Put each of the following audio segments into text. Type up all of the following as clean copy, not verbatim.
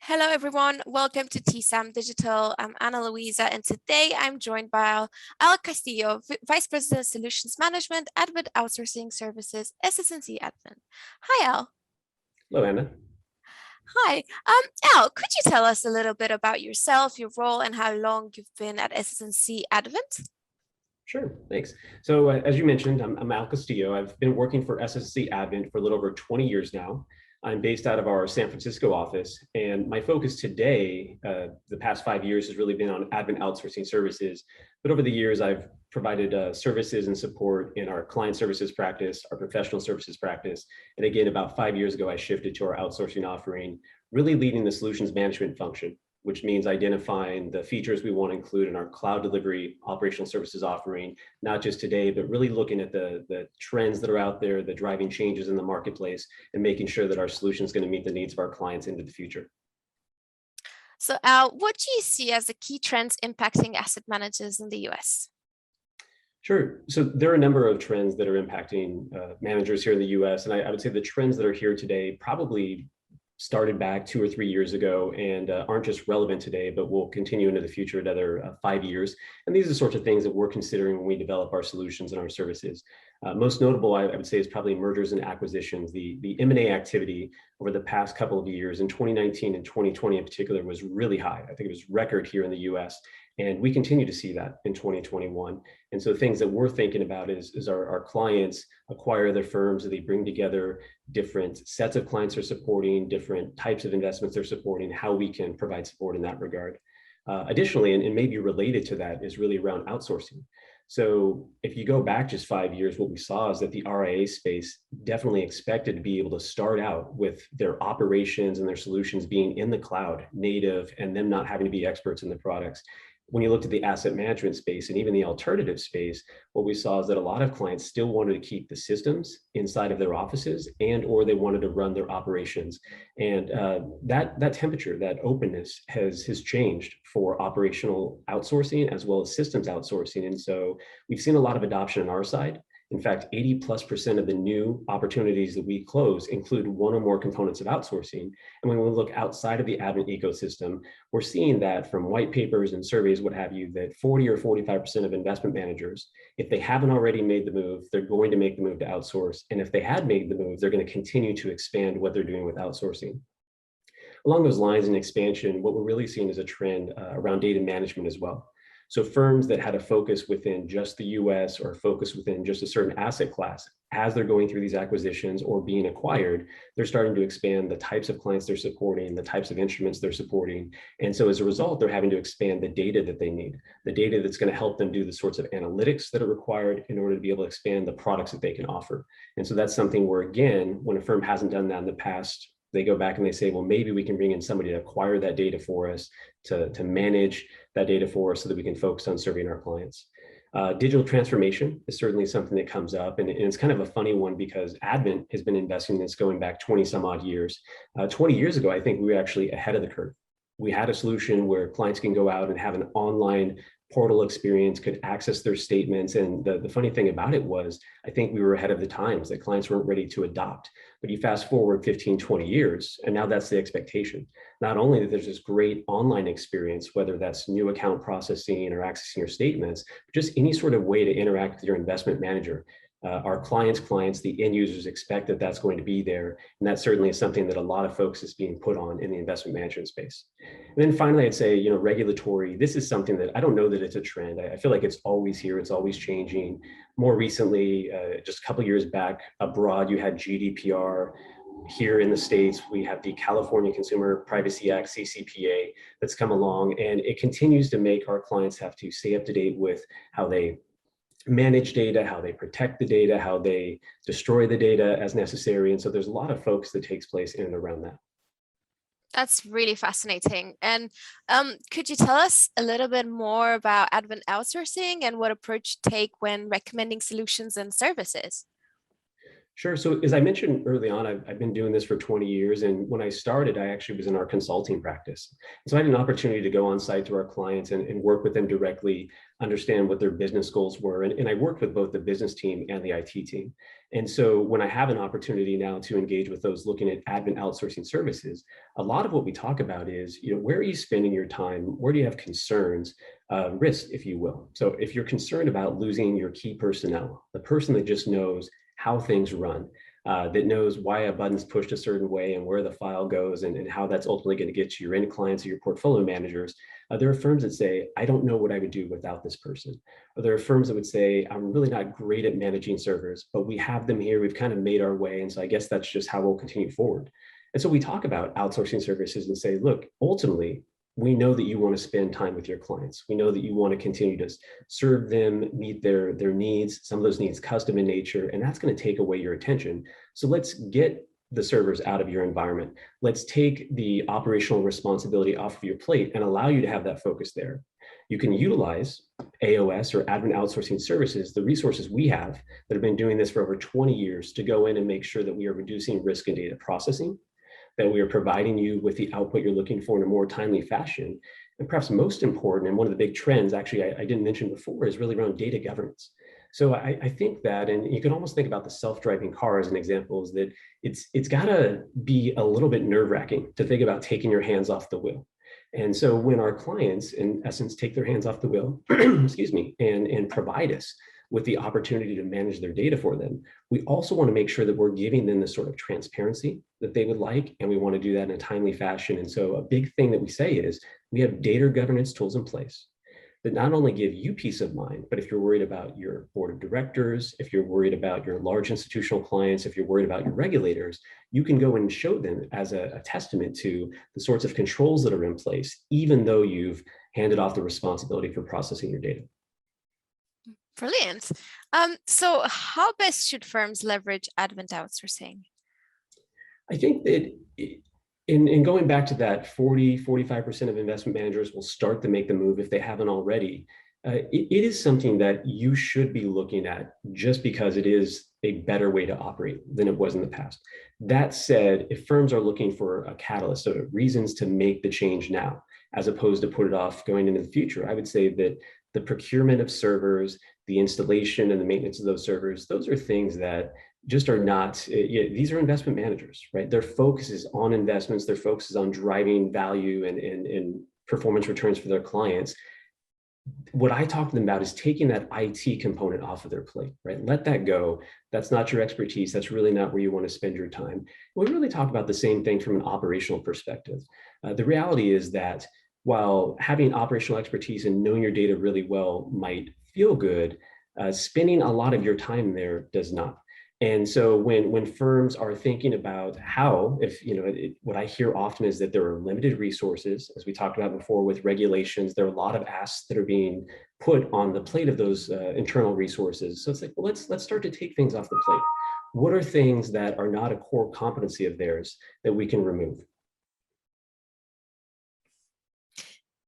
Hello, everyone. Welcome to TSAM Digital. I'm Ana Luisa, and today I'm joined by Al Castillo, Vice President Solutions Management, Advent Outsourcing Services, SS&C Advent. Hi, Al. Hello, Anna. Hi. Al, could you tell us a little bit about yourself, your role, and how long you've been at SS&C Advent? Sure, thanks. So as you mentioned, I'm Al Castillo. I've been working for SS&C Advent for a little over 20 years now. I'm based out of our San Francisco office, and my focus today, the past 5 years, has really been on Advent Outsourcing Services. But over the years, I've provided services and support in our client services practice, our professional services practice. And again, about 5 years ago, I shifted to our outsourcing offering, really leading the solutions management function, which means identifying the features we want to include in our cloud delivery operational services offering, not just today, but really looking at the trends that are out there, the driving changes in the marketplace, and making sure that our solution is going to meet the needs of our clients into the future. So, Al, what do you see as the key trends impacting asset managers in the US? Sure. So there are a number of trends that are impacting managers here in the US. And I would say the trends that are here today probably started back 2 or 3 years ago and aren't just relevant today, but will continue into the future another 5 years. And these are the sorts of things that we're considering when we develop our solutions and our services. Most notable, I would say, is probably mergers and acquisitions. The M&A activity over the past couple of years, in 2019 and 2020 in particular, was really high. I think it was record here in the US. And we continue to see that in 2021. And so things that we're thinking about is our clients acquire their firms, they bring together different sets of clients they're supporting, different types of investments they're supporting, how we can provide support in that regard. Additionally, and maybe related to that, is really around outsourcing. So if you go back just 5 years, what we saw is that the RIA space definitely expected to be able to start out with their operations and their solutions being in the cloud, native, and them not having to be experts in the products. When you looked at the asset management space and even the alternative space, what we saw is that a lot of clients still wanted to keep the systems inside of their offices or they wanted to run their operations. And that temperature, that openness has changed for operational outsourcing as well as systems outsourcing. And so we've seen a lot of adoption on our side. In fact, 80+% of the new opportunities that we close include one or more components of outsourcing. And when we look outside of the Advent ecosystem, we're seeing that from white papers and surveys, what have you, that 40 or 45% of investment managers, if they haven't already made the move, they're going to make the move to outsource. And if they had made the move, they're going to continue to expand what they're doing with outsourcing. Along those lines in expansion, what we're really seeing is a trend around data management as well. So firms that had a focus within just the US or focus within just a certain asset class, as they're going through these acquisitions or being acquired, they're starting to expand the types of clients they're supporting, the types of instruments they're supporting. And so as a result, they're having to expand the data that they need, the data that's going to help them do the sorts of analytics that are required in order to be able to expand the products that they can offer. And so that's something where, again, when a firm hasn't done that in the past, they go back and they say, well, maybe we can bring in somebody to acquire that data for us, to manage that data for us so that we can focus on serving our clients. Digital transformation is certainly something that comes up, and it's kind of a funny one because Advent has been investing in this going back 20 some odd years. 20 years ago, I think we were actually ahead of the curve. We had a solution where clients can go out and have an online portal experience, could access their statements. And the funny thing about it was, I think we were ahead of the times, that clients weren't ready to adopt. But you fast forward 15, 20 years, and now that's the expectation. Not only that there's this great online experience, whether that's new account processing or accessing your statements, but just any sort of way to interact with your investment manager. Our clients, the end users expect that that's going to be there. And that certainly is something that a lot of focus is being put on in the investment management space. And then finally, I'd say, regulatory, this is something that I don't know that it's a trend. I feel like it's always here. It's always changing. More recently, just a couple of years back abroad, you had GDPR. Here in the States, we have the California Consumer Privacy Act, CCPA, that's come along, and it continues to make our clients have to stay up to date with how they manage data, how they protect the data, how they destroy the data as necessary. And so there's a lot of focus that takes place in and around that. That's really fascinating. And could you tell us a little bit more about Advent Outsourcing and what approach you take when recommending solutions and services? Sure. So as I mentioned early on, I've been doing this for 20 years. And when I started, I actually was in our consulting practice. So I had an opportunity to go on site to our clients and work with them directly, understand what their business goals were. And I worked with both the business team and the IT team. And so when I have an opportunity now to engage with those looking at Advent outsourcing services, a lot of what we talk about is, where are you spending your time? Where do you have concerns? Risk, if you will. So if you're concerned about losing your key personnel, the person that just knows how things run, that knows why a button's pushed a certain way and where the file goes and how that's ultimately going to get to your end clients or your portfolio managers. There are firms that say, I don't know what I would do without this person. Or there are firms that would say, I'm really not great at managing servers, but we have them here. We've kind of made our way. And so I guess that's just how we'll continue forward. And so we talk about outsourcing services and say, look, ultimately, we know that you want to spend time with your clients. We know that you want to continue to serve them, meet their needs, some of those needs custom in nature, and that's going to take away your attention. So let's get the servers out of your environment. Let's take the operational responsibility off of your plate and allow you to have that focus there. You can utilize AOS or Advent Outsourcing Services, the resources we have that have been doing this for over 20 years, to go in and make sure that we are reducing risk in data processing, that we are providing you with the output you're looking for in a more timely fashion. And perhaps most important, and one of the big trends, actually, I didn't mention before, is really around data governance. So I think that, and you can almost think about the self-driving car as an example, is that it's got to be a little bit nerve-wracking to think about taking your hands off the wheel. And so when our clients, in essence, take their hands off the wheel, excuse me, and provide us with the opportunity to manage their data for them, we also want to make sure that we're giving them the sort of transparency that they would like, and we want to do that in a timely fashion. And so a big thing that we say is we have data governance tools in place that not only give you peace of mind, but if you're worried about your board of directors, if you're worried about your large institutional clients, if you're worried about your regulators, you can go and show them as a testament to the sorts of controls that are in place, even though you've handed off the responsibility for processing your data. Brilliant. So how best should firms leverage Advent outsourcing? I think that in going back to that 45% of investment managers will start to make the move if they haven't already. It is something that you should be looking at just because it is a better way to operate than it was in the past. That said, if firms are looking for a catalyst, so reasons to make the change now, as opposed to put it off going into the future, I would say that the procurement of servers, the installation and the maintenance of those servers, those are things that just are not, these are investment managers, right? Their focus is on investments, their focus is on driving value and performance returns for their clients. What I talk to them about is taking that IT component off of their plate, right? Let that go. That's not your expertise. That's really not where you want to spend your time. We really talk about the same thing from an operational perspective. The reality is that while having operational expertise and knowing your data really well might feel good, spending a lot of your time there does not. And so when firms are thinking about how, if what I hear often is that there are limited resources, as we talked about before with regulations, there are a lot of asks that are being put on the plate of those internal resources. So it's like, well, let's start to take things off the plate. What are things that are not a core competency of theirs that we can remove?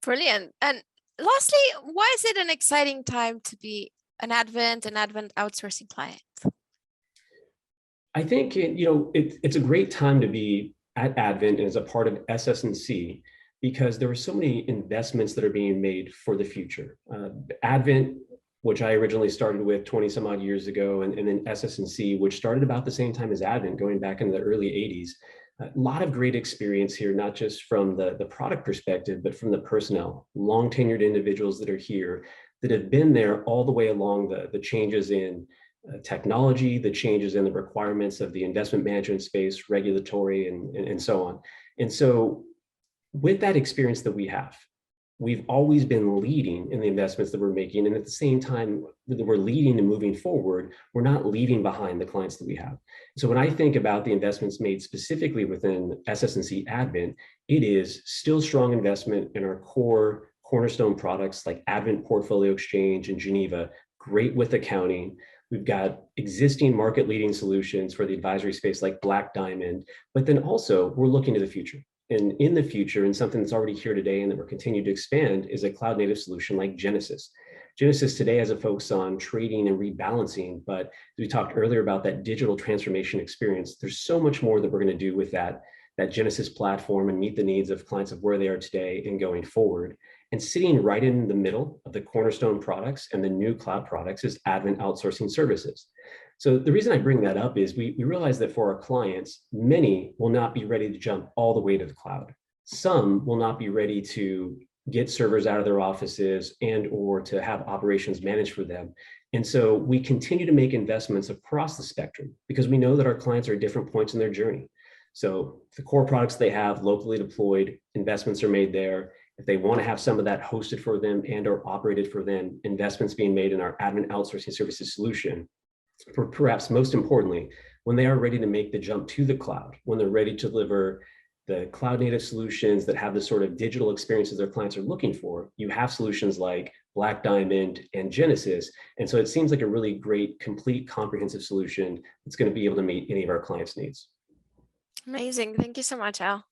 Brilliant. And lastly, why is it an exciting time to be an Advent outsourcing client? I think it's a great time to be at Advent as a part of SS&C because there are so many investments that are being made for the future. Advent, which I originally started with 20 some odd years ago, and then SS&C, which started about the same time as Advent, going back into the early 80s. A lot of great experience here, not just from the product perspective, but from the personnel, long tenured individuals that are here that have been there all the way along the changes in technology, the changes in the requirements of the investment management space, regulatory, and so on. And so with that experience that we have, we've always been leading in the investments that we're making. And at the same time that we're leading and moving forward, we're not leaving behind the clients that we have. So when I think about the investments made specifically within SS&C Advent, it is still strong investment in our core cornerstone products like Advent Portfolio Exchange and Geneva, great with accounting. We've got existing market leading solutions for the advisory space like Black Diamond, but then also we're looking to the future. And in the future, and something that's already here today and that we're continuing to expand is a cloud native solution like Genesis. Genesis today has a focus on trading and rebalancing, but we talked earlier about that digital transformation experience. There's so much more that we're going to do with that Genesis platform and meet the needs of clients of where they are today and going forward. And sitting right in the middle of the cornerstone products and the new cloud products is Advent Outsourcing Services. So the reason I bring that up is we realize that for our clients, many will not be ready to jump all the way to the cloud. Some will not be ready to get servers out of their offices and or to have operations managed for them. And so we continue to make investments across the spectrum because we know that our clients are at different points in their journey. So the core products they have locally deployed, investments are made there. If they want to have some of that hosted for them and or operated for them, investments being made in our Advent Outsourcing Services solution. For perhaps most importantly, when they are ready to make the jump to the cloud, when they're ready to deliver the cloud native solutions that have the sort of digital experiences their clients are looking for, you have solutions like Black Diamond and Genesis. And so it seems like a really great, complete, comprehensive solution that's going to be able to meet any of our clients' needs. Amazing. Thank you so much, Al.